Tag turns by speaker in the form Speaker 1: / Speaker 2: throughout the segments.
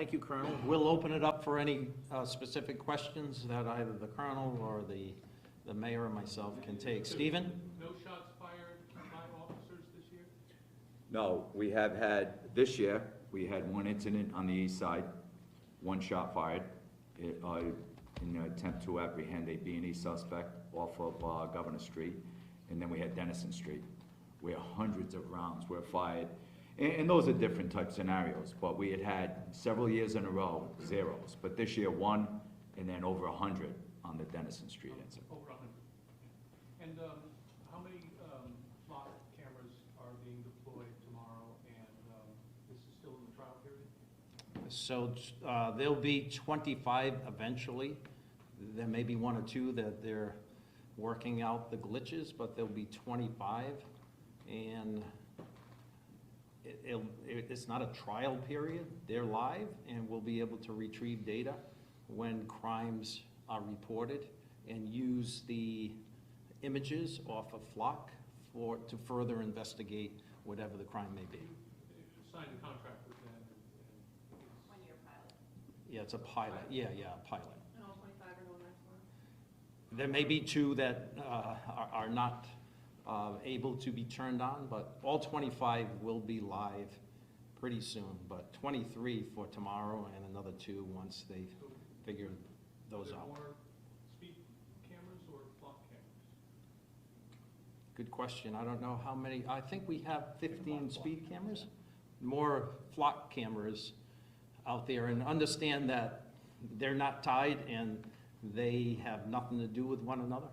Speaker 1: Thank you, Colonel. We'll open it up for any specific questions that either the Colonel or the Mayor or myself can take. Stephen?
Speaker 2: No shots fired by officers this year?
Speaker 3: No, we have had, this year, we had one incident on the east side, one shot fired in an attempt to apprehend a B&E suspect off of Governor Street, and then we had Dennison Street, where hundreds of rounds were fired. And those are different type scenarios, but we had several years in a row, zeros. But this year, one, and then over 100 on the Dennison Street incident.
Speaker 2: Over 100. And how many flock cameras are being deployed tomorrow, and this is still in the trial period?
Speaker 1: So there'll be 25 eventually. There may be one or two that they're working out the glitches, but there'll be 25. And it's not a trial period. They're live, and we'll be able to retrieve data when crimes are reported and use the images off of flock to further investigate whatever the crime may be.
Speaker 2: You signed a contract with them. And
Speaker 4: 1-year pilot.
Speaker 1: Yeah, it's a pilot. Yeah, a pilot.
Speaker 4: And all 25 are going next month?
Speaker 1: There may be two that are not able to be turned on, but all 25 will be live pretty soon. But 23 for tomorrow and another 2 once they figure those out.
Speaker 2: More speed cameras or flock cameras?
Speaker 1: Good question. I don't know how many. I think we have 15 speed cameras, more flock cameras out there, and understand that they're not tied and they have nothing to do with one another.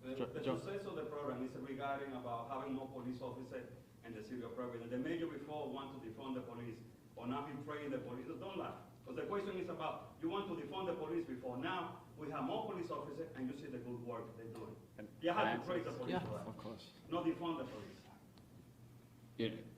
Speaker 5: The success of the program is regarding about having more police officers in the city of Providence. The mayor before wanted to defund the police, or now he's training the police. Don't laugh, because the question is about, you want to defund the police before. Now we have more police officers, and you see the good work they're doing. You have to praise the police for that.
Speaker 1: Of course.
Speaker 5: Not defund the police.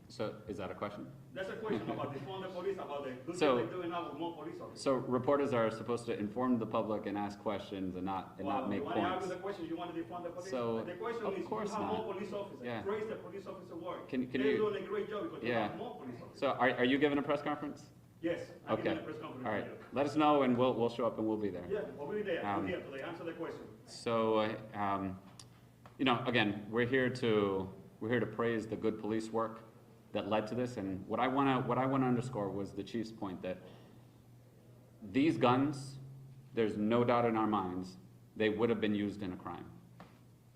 Speaker 6: So is that a question?
Speaker 5: That's a question about defund the police, about the good
Speaker 6: So-
Speaker 5: thing they're doing now with more police officers.
Speaker 6: So reporters are supposed to inform the public and ask questions and not make
Speaker 5: you want to
Speaker 6: points.
Speaker 5: argue the question, you want to defund the police?
Speaker 6: So,
Speaker 5: the question
Speaker 6: of
Speaker 5: is,
Speaker 6: course
Speaker 5: you have
Speaker 6: not.
Speaker 5: more police officers.
Speaker 6: Yeah.
Speaker 5: Praise the police officer work.
Speaker 6: Can
Speaker 5: They're
Speaker 6: you?
Speaker 5: doing a great job because you
Speaker 6: Yeah.
Speaker 5: have more police officers.
Speaker 6: So are you giving a press conference?
Speaker 5: Yes, I'm
Speaker 6: Okay.
Speaker 5: giving a press conference.
Speaker 6: All right.
Speaker 5: to you.
Speaker 6: Let us know and we'll show up and we'll be there.
Speaker 5: Yeah, we'll be there.
Speaker 6: Um,
Speaker 5: We're here today. Answer the question.
Speaker 6: So, you know, again, we're here to praise the good police work that led to this. And what I want to underscore was the chief's point that these guns, there's no doubt in our minds, they would have been used in a crime.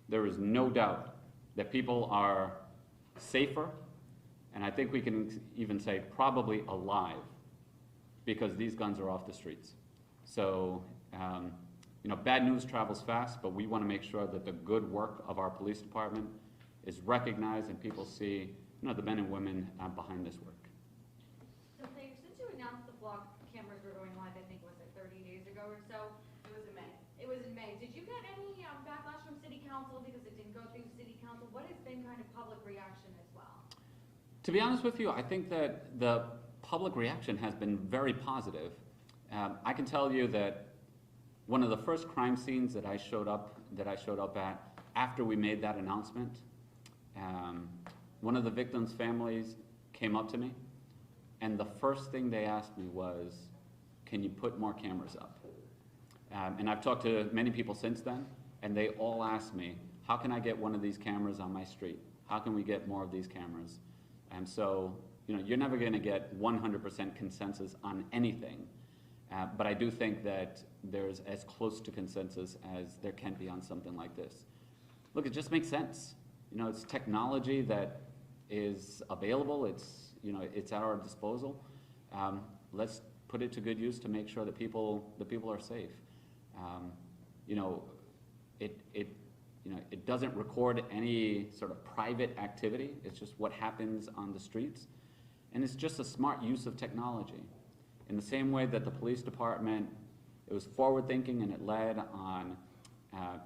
Speaker 6: There is no doubt that people are safer, and I think we can even say probably alive, because these guns are off the streets. So, you know, bad news travels fast, but we want to make sure that the good work of our police department is recognized and people see, you know, the men and women behind this work.
Speaker 4: So, Mayor, since you announced the block cameras were going live, I think, was it 30 days ago or so?
Speaker 7: It was in May.
Speaker 4: It was in May. Did you get any backlash from City Council because it didn't go through City Council? What has been kind of public reaction as well?
Speaker 6: To be honest with you, I think that the public reaction has been very positive. I can tell you that one of the first crime scenes that I showed up at after we made that announcement, one of the victims' families came up to me, and the first thing they asked me was, "Can you put more cameras up?" And I've talked to many people since then, and they all asked me, "How can I get one of these cameras on my street? How can we get more of these cameras?" And so, you know, you're never going to get 100% consensus on anything, but I do think that there's as close to consensus as there can be on something like this. Look, it just makes sense. You know, it's technology that is available. It's, you know, it's at our disposal. Let's put it to good use to make sure that people are safe. You know, it doesn't record any sort of private activity. It's just what happens on the streets. And it's just a smart use of technology. In the same way that the police department, it was forward thinking and it led on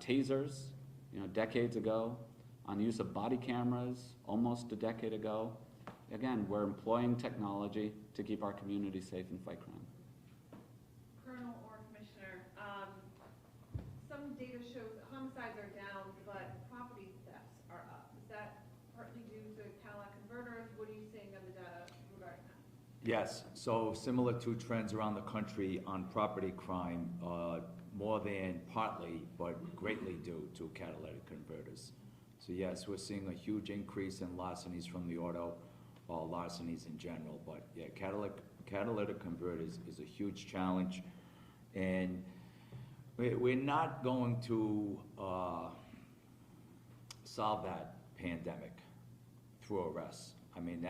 Speaker 6: tasers, you know, decades ago, on the use of body cameras almost a decade ago. Again, we're employing technology to keep our community safe and fight crime.
Speaker 7: Colonel or Commissioner, some data shows that homicides are down, but property thefts are up. Is that partly due to catalytic converters? What are you seeing on the data regarding that?
Speaker 3: Yes, so similar to trends around the country on property crime, more than partly, but greatly due to catalytic converters. So yes, we're seeing a huge increase in larcenies from the auto, or larcenies in general, but yeah, catalytic converters is a huge challenge. And we're not going to solve that pandemic through arrests. I mean,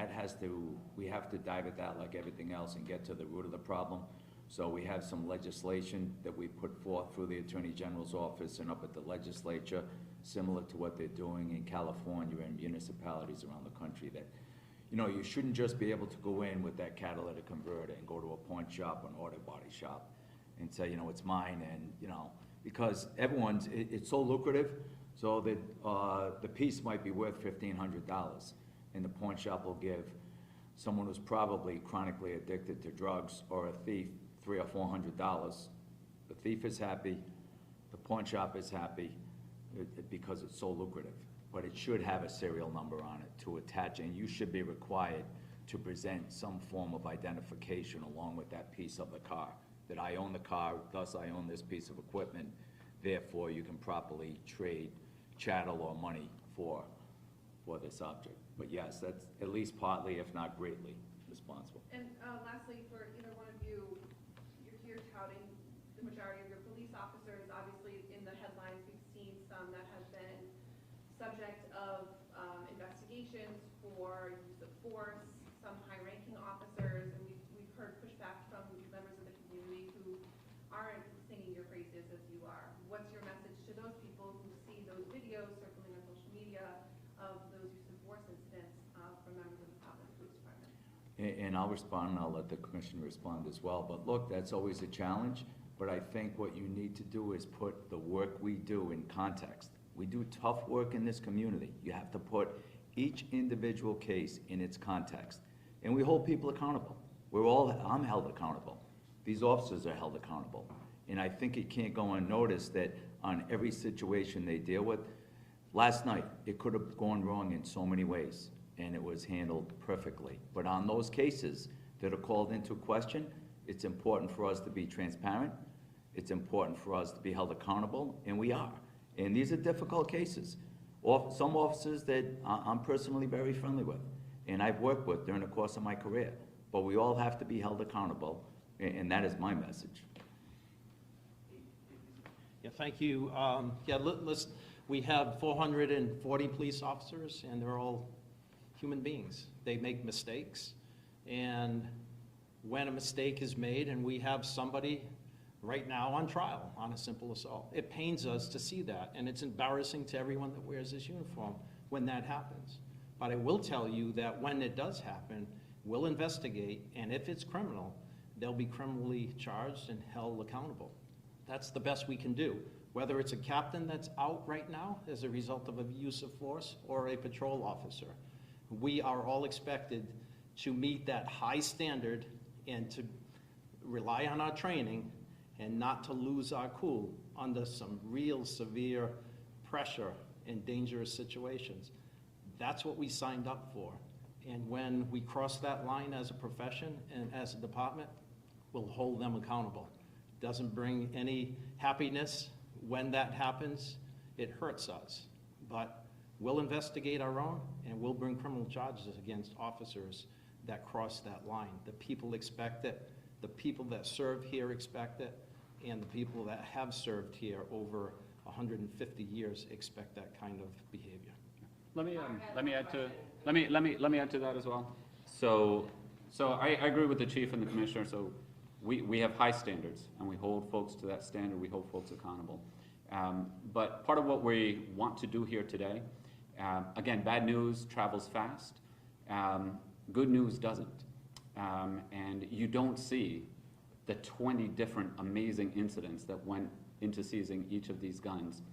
Speaker 3: we have to dive at that like everything else and get to the root of the problem. So we have some legislation that we put forth through the Attorney General's office and up at the legislature, similar to what they're doing in California and municipalities around the country, that, you know, you shouldn't just be able to go in with that catalytic converter and go to a pawn shop or an auto body shop and say, you know, it's mine, and, you know, because it's so lucrative, so that the piece might be worth $1,500, and the pawn shop will give someone who's probably chronically addicted to drugs or a thief $300 or $400. The thief is happy, the pawn shop is happy, because it's so lucrative. But it should have a serial number on it to attach, and you should be required to present some form of identification along with that piece of the car, that I own the car, thus I own this piece of equipment, therefore you can properly trade chattel or money for this object. But yes, that's at least partly, if not greatly, responsible.
Speaker 7: And lastly, for either one of you, you're here touting the majority of your police officers. Obviously, in the headlines, we've seen some that have been subject of investigations for use of force, some high-ranking officers, and we've heard pushback from members of the community who aren't singing your praises as you are. What's your message to those people who see those videos circling on social media of those use of force incidents from members of the Providence Police Department?
Speaker 3: And I'll respond, and I'll let the commissioner respond as well. But look, that's always a challenge, but I think what you need to do is put the work we do in context. We do tough work in this community. You have to put each individual case in its context. And we hold people accountable. I'm held accountable. These officers are held accountable. And I think it can't go unnoticed that on every situation they deal with, last night, it could have gone wrong in so many ways, and it was handled perfectly. But on those cases that are called into question, it's important for us to be transparent. It's important for us to be held accountable, and we are. And these are difficult cases. Some officers that I'm personally very friendly with, and I've worked with during the course of my career. But we all have to be held accountable, and that is my message.
Speaker 1: Yeah, thank you. We have 440 police officers, and they're all human beings. They make mistakes, and when a mistake is made, and we have somebody right now on trial on a simple assault, it pains us to see that, and it's embarrassing to everyone that wears this uniform when that happens. But I will tell you that when it does happen, we'll investigate, and if it's criminal, they'll be criminally charged and held accountable. That's the best we can do. Whether it's a captain that's out right now as a result of a use of force or a patrol officer, we are all expected to meet that high standard and to rely on our training and not to lose our cool under some real severe pressure in dangerous situations. That's what we signed up for. And when we cross that line as a profession and as a department, we'll hold them accountable. Doesn't bring any happiness when that happens. It hurts us. But we'll investigate our own, and we'll bring criminal charges against officers that cross that line. The people expect it. The people that serve here expect it. And the people that have served here over 150 years expect that kind of behavior.
Speaker 6: Let me add to that as well. So I agree with the chief and the commissioner. So we have high standards, and we hold folks to that standard. We hold folks accountable. But part of what we want to do here today, again, bad news travels fast. Good news doesn't. And you don't see the 20 different amazing incidents that went into seizing each of these guns.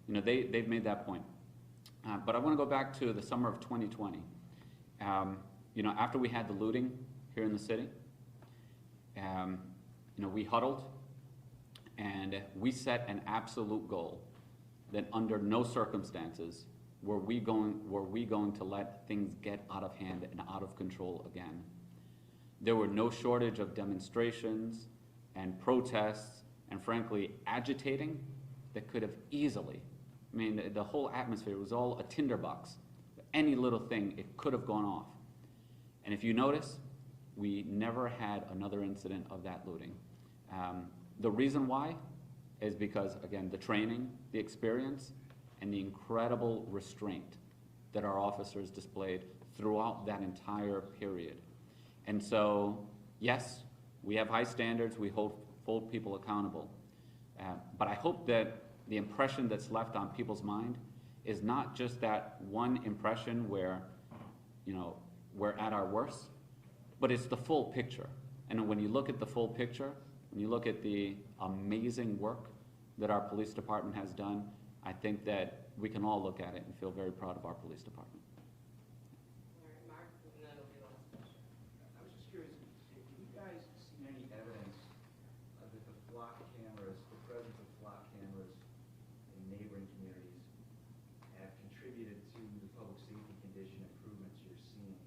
Speaker 6: You know, they've made that point. But I want to go back to the summer of 2020. You know, after we had the looting here in the city, you know, we huddled and we set an absolute goal that under no circumstances were we going to let things get out of hand and out of control again. There were no shortage of demonstrations and protests and frankly agitating that could have easily, I mean, the whole atmosphere was all a tinderbox. Any little thing, it could have gone off. And if you notice, we never had another incident of that looting. The reason why is because, again, the training, the experience, and the incredible restraint that our officers displayed throughout that entire period. And so, yes, we have high standards, we hold people accountable. But I hope that the impression that's left on people's mind is not just that one impression where, you know, we're at our worst, but it's the full picture. And when you look at the full picture, when you look at the amazing work that our police department has done, I think that we can all look at it and feel very proud of our police department.
Speaker 8: All right, Mark, and that'll be the last question.
Speaker 9: I was just curious, have you guys seen any evidence that the flock cameras, the presence of flock cameras in neighboring communities have contributed to the public safety condition improvements you're seeing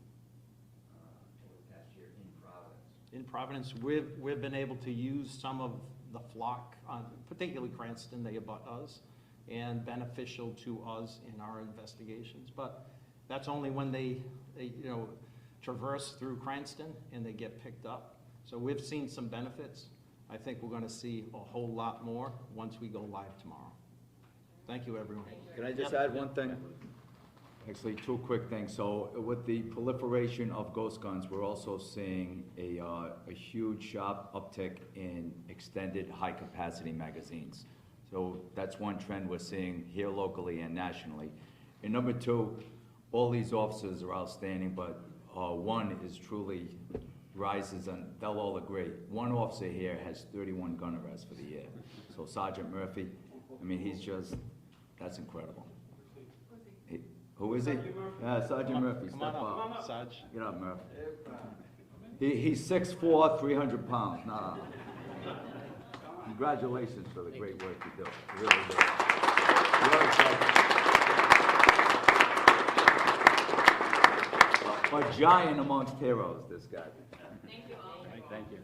Speaker 9: over the past year in Providence?
Speaker 1: In Providence, we've been able to use some of the flock, particularly Cranston, they abut us, and beneficial to us in our investigations. But that's only when they you know, traverse through Cranston and they get picked up. So we've seen some benefits. I think we're going to see a whole lot more once we go live tomorrow. Thank you, everyone.
Speaker 3: Can I just add one thing? Actually, two quick things. So with the proliferation of ghost guns, we're also seeing a huge sharp uptick in extended high-capacity magazines. So that's one trend we're seeing here locally and nationally. And number two, all these officers are outstanding, but one is truly rises, and they'll all agree. One officer here has 31 gun arrests for the year. So Sergeant Murphy, I mean, he's just, that's incredible. Who is he? Yeah, Sergeant Murphy,
Speaker 1: Come
Speaker 3: step
Speaker 1: on
Speaker 3: up.
Speaker 1: up, Sarge.
Speaker 3: Get up, Murphy. He's 6'4", 300 pounds. No. Congratulations for the great work you do. You really do. You're a giant amongst heroes, this guy.
Speaker 8: Thank you all.
Speaker 3: Thank you.